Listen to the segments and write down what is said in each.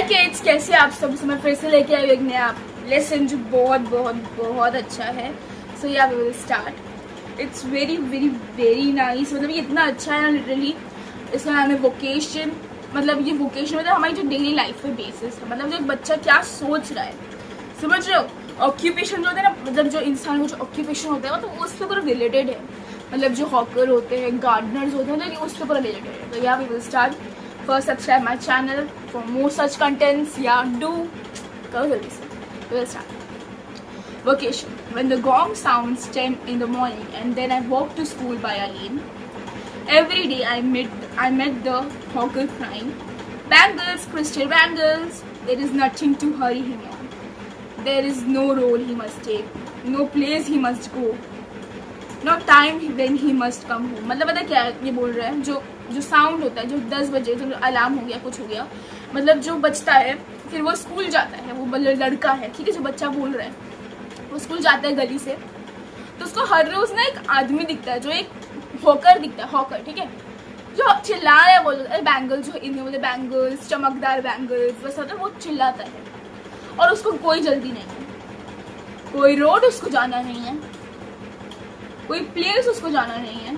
Kids, कैसे आप सब? मैं फिर से लेके आई एक नया लेसन जो बहुत बहुत बहुत अच्छा है। So yeah we will start. It's very very very nice. मतलब ये इतना अच्छा है ना, लिटरली इसका नाम है वोकेशन। मतलब ये वोकेशन मतलब हमारी जो डेली लाइफ पे बेसिस है, मतलब जो बच्चा क्या सोच रहा है, समझ रहे हो? ऑक्यूपेशन जो होता है ना, मतलब जो इंसान को जो ऑक्यूपेशन होता है मतलब उससे पूरा रिलेटेड है। मतलब जो हॉकर होते हैं, गार्डनर्स होते हैं, लेकिन उससे पूरा रिलेटेड है। तो yeah we will start. First, subscribe my channel for more such contents. Yeah, do. Go जल्दी से. We'll start. Vacation. When the gong sounds 10 in the morning and then I walk to school by a lane. Every day I met the hawker crying, "Bangles, crystal bangles." There is nothing to hurry him on. There is no role he must take, no place he must go, no time when he must come home. मतलब पता क्या ये बोल रहे हैं, जो sound होता है, जो 10 बजे जो अलार्म हो गया, कुछ हो गया, मतलब जो बचता है फिर वो स्कूल जाता है, वो लड़का है, ठीक है, जो बच्चा बोल रहा है वो स्कूल जाता है गली से, तो उसको हर रोज ना एक आदमी दिखता है, जो एक हॉकर दिखता है, हॉकर, ठीक है, जो चिल्ला रहा है, बोल बैंगल्स, जो इन्हें बोलते बैंगल्स, चमकदार बैंगल्स, बस होता है, वो चिल्लाता है और उसको कोई जल्दी नहीं है, कोई रोड उसको जाना नहीं है, कोई प्लेस उसको जाना नहीं है,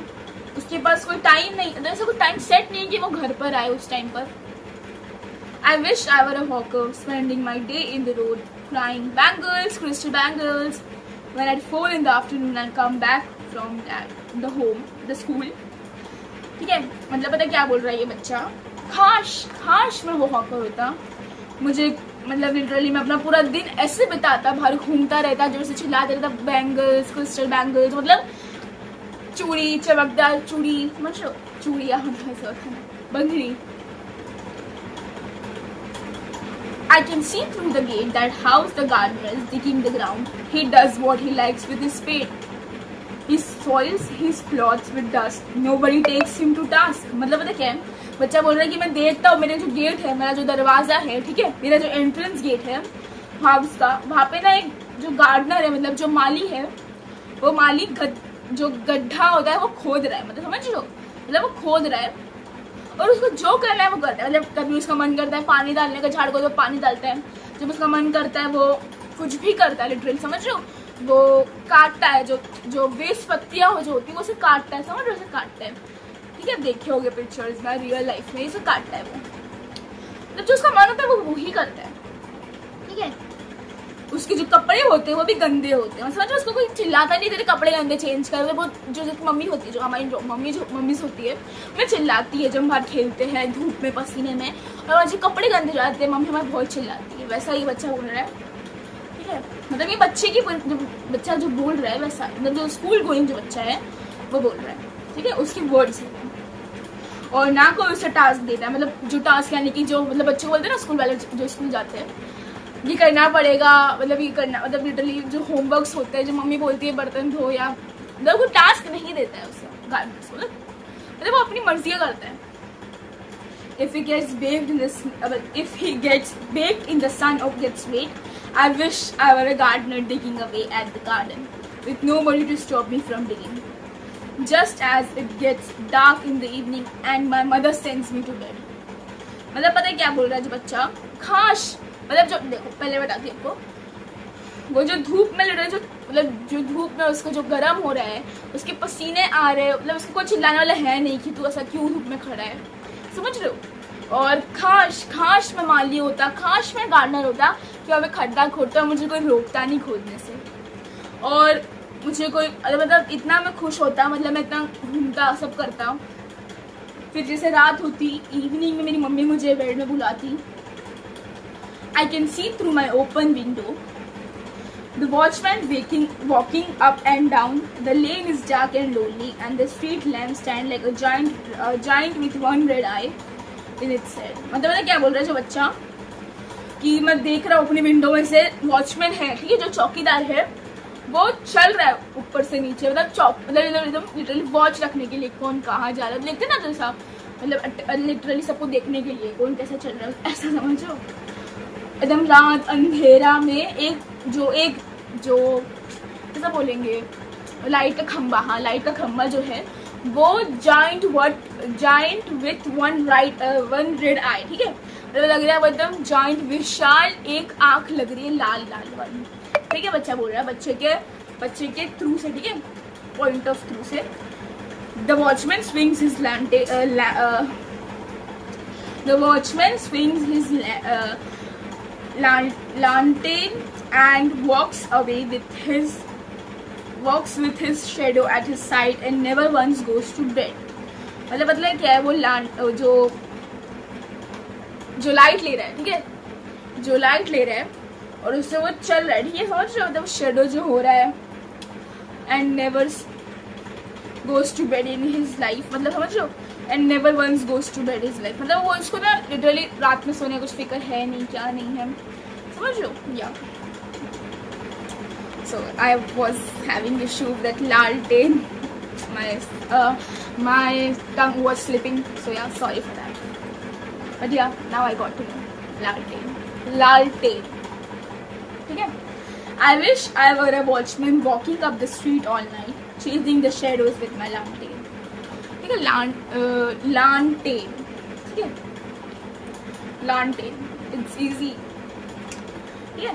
उसके पास कोई टाइम नहीं, ऐसा कोई टाइम सेट नहीं कि वो घर पर आए उस टाइम पर। I wish I were a hawker spending my day in the road crying bangles, crystal bangles when at 4 in the afternoon and come back from the home, the school. ठीक है, मतलब पता क्या बोल रहा है ये बच्चा, काश मैं वो हॉकर होता, मुझे मतलब लिटरली मैं अपना पूरा दिन ऐसे बिताता, बाहर घूमता रहता, जोर से चिल्लाता रहता, बैंगल्स, क्रिस्टल बैंगल्स, मतलब चूड़ी, चमकदार चूड़ी, समझ लो, चूड़िया ऐसा होता है, बंगड़ी। I can see through the gate that house the gardener is digging the ground. He does what he likes with his spade. He soils his clothes with dust. Nobody takes him to task. मतलब पता क्या है, बच्चा बोल रहा है कि मैं देखता हूँ, मेरे जो गेट है, मेरा जो दरवाजा है, ठीक है, मेरा जो एंट्रेंस गेट है हाउस का, वहाँ पे ना एक जो गार्डनर है, मतलब जो माली है, वो माली जो गड्ढा होता है वो खोद रहा है, मतलब समझ लो, मतलब वो खोद रहा है और उसको जो करना है वो करता है। मतलब कभी उसका मन करता है पानी डालने का झाड़ को, तो पानी डालता है, जब उसका मन करता है वो कुछ भी करता है, लिटरली समझ लो, वो काटता है, जो वेस्ट पत्तियाँ जो होती है वो उसे काटता है, समझ लो, उसे काटता है, ठीक है, देखे होंगे पिक्चर्स में, रियल लाइफ में इसे काटता है वो, मतलब जो उसका मन होता है वो ही करता है, ठीक है। उसके जो कपड़े होते हैं वो भी गंदे होते हैं, समझो, उसको कोई चिल्लाता नहीं, तेरे कपड़े गंदे चेंज कर, वो जो मम्मी होती है, जो हमारी मम्मीज होती है, वो चिल्लाती है जब हम बाहर खेलते हैं धूप में पसीने में, और जो कपड़े गंदे जाते हैं मम्मी हमारी बहुत चिल्लाती है। वैसा ये बच्चा बोल रहा है, ठीक है, मतलब ये बच्चे की बच्चा जो बोल रहा है वैसा, मतलब जो स्कूल गोइंग जो बच्चा है वो बोल रहा है, ठीक है, उसके वर्ड्स है, और ना कोई उसे टास्क देता है, मतलब जो टास्क यानी कि जो मतलब बच्चे बोलते हैं ना, स्कूल वाले जो स्कूल जाते हैं, ये करना पड़ेगा, मतलब ये करना, मतलब लिटरली जो होमवर्क्स होते हैं, जो मम्मी बोलती है बर्तन धो, या मतलब कोई टास्क नहीं देता है उसे गार्डनर्स, मतलब वो अपनी मर्जी करता है। If he gets baked in the sun or gets wet, I wish I were a gardener digging away at the garden with nobody to stop me from digging. Just as it gets dark in the evening and my mother sends me to bed. मतलब पता है क्या बोल रहा है जो बच्चा, काश, मतलब जो देखो पहले बताती हूँ आपको, वो जो धूप में लड़ रहा है, मतलब जो धूप में उसको जो गर्म हो रहा है, उसके पसीने आ रहे हैं, मतलब उसको कोई चिल्लाने वाला है नहीं कि तू ऐसा क्यों धूप में खड़ा है, समझ रहे हो। और काश मैं माली होता, काश मैं गार्डनर होता कि मैं खड्डा खोदता, मुझे कोई रोकता नहीं खोदने से, और मुझे कोई मतलब इतना मैं खुश होता, मतलब मैं इतना घूमता, सब करता। फिर जैसे रात होती, इवनिंग में मेरी मम्मी मुझे बेड में बुलाती, I can see through my open window the watchman walking up and down. The lane is dark and lonely, and the street lamps stand like a giant with one red eye in its head. मतलब क्या बोल रहा है जो बच्चा, कि मैं देख रहा हूँ अपनी विंडो में से, वॉचमैन है, ठीक है, जो चौकीदार है वो चल रहा है ऊपर से नीचे, मतलब एकदम लिटरली वॉच रखने के लिए, कौन कहाँ जा रहा है, देखते ना जैसा, मतलब लिटरली सबको देखने के लिए कौन कैसे चल रहा है, ऐसा समझो, एकदम रात अंधेरा में एक जो कैसा बोलेंगे, लाइट का खंबा, हाँ, लाइट का खंबा जो है वो जाइंट विथ वन रेड आई, ठीक है, तो लग रहा है वो एकदम जॉइंट विशाल, एक आंख लग रही है लाल लाल वाली। ठीक है, बच्चा बोल रहा है बच्चे के थ्रू से, ठीक है, पॉइंट ऑफ थ्रू से। The watchman swings his lantern and walks with his shadow at his side and never once goes to bed। मतलब क्या है, वो जो लाइट ले रहा है, ठीक है, जो लाइट ले रहा है और उससे वो चल रहा है, ठीक है, समझ रहे हो, मतलब शेडो जो हो रहा है and never goes to bed in his life, मतलब समझ रहे हो, and never once goes to bed his life, मतलब वो उसको ना लिटरली रात में सोने कुछ फिक्र है नहीं, क्या नहीं है, समझ रहे हो, या। So I was having issue with that lantern, my tongue was slipping, so yeah, sorry for that, but yeah, now I got to know lantern, ठीक है। I wish I were a watchman walking up the street all night, chasing the shadows with my lantern, ठीक है, lantern, ठीक है, lantern, it's easy, ठीक है।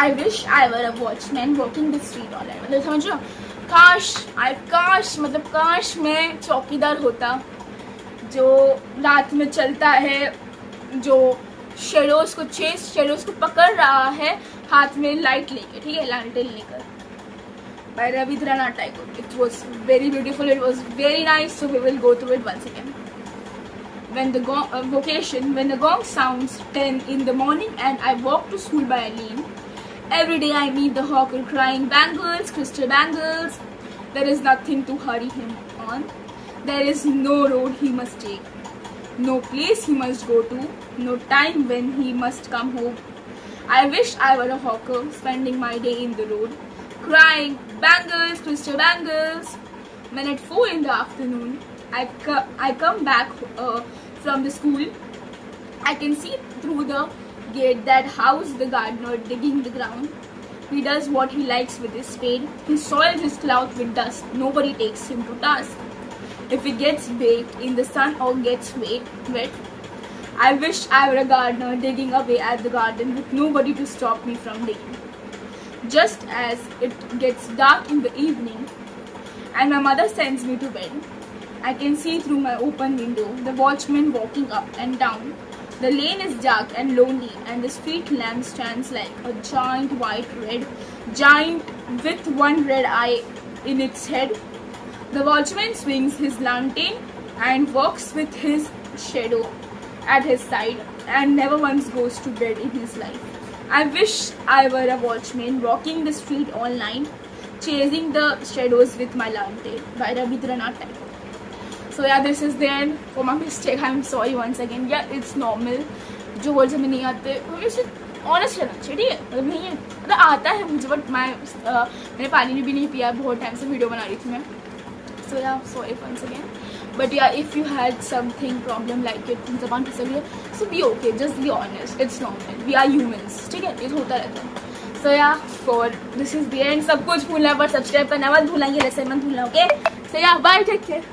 I wish I were a watchman walking the street all night, मतलब समझ रहे हो, काश मैं चौकीदार होता जो रात में चलता है, जो शेडोज को पकड़ रहा है हाथ में लाइट लेके, ठीक है, लैंटर्न लेकर। By Rabindranath Tagore. It was very beautiful. It was very nice. So we will go through it once again. When the gong sounds 10 in the morning and I walk to school by a lane. Every day I meet the hawker crying, "Bangles, crystal bangles." There is nothing to hurry him on. There is no road he must take, no place he must go to, no time when he must come home. I wish I were a hawker, spending my day in the road, crying, "Bangles, crystal bangles." When at 4 in the afternoon, I come back from the school, I can see through the gate that house the gardener digging the ground. He does what he likes with his spade. He soils his cloth with dust. Nobody takes him to task. If he gets baked in the sun or gets wet, I wish I were a gardener digging away at the garden with nobody to stop me from digging. Just as it gets dark in the evening and my mother sends me to bed, I can see through my open window the watchman walking up and down. The lane is dark and lonely, and the street lamp stands like a giant with one red eye in its head. The watchman swings his lantern and walks with his shadow at his side and never once goes to bed in his life. I wish I were a watchman walking the street all night, chasing the shadows with my lantern. By Rabindranath Tagore. So yeah, this is the end for my mistake. I'm sorry once again. Yeah, it's normal. जो words हमें नहीं आते हमें उससे honest रहना चाहिए, ठीक है, मतलब नहीं है, मतलब आता है मुझे, बट मैंने पानी भी नहीं पिया, बहुत टाइम से वीडियो बना रही थी मैं. So yeah, sorry once again. But yeah, if you had something problem like it, ज़बान फिसल गई, so be okay, just be honest. It's normal. We are humans, ठीक है, ये होता रहता है. So yeah, for this is the end. सब कुछ भूलना पर सब्सक्राइब करना मत भूलना, ये लेसन मत भूलना, okay? So yeah, bye, take care.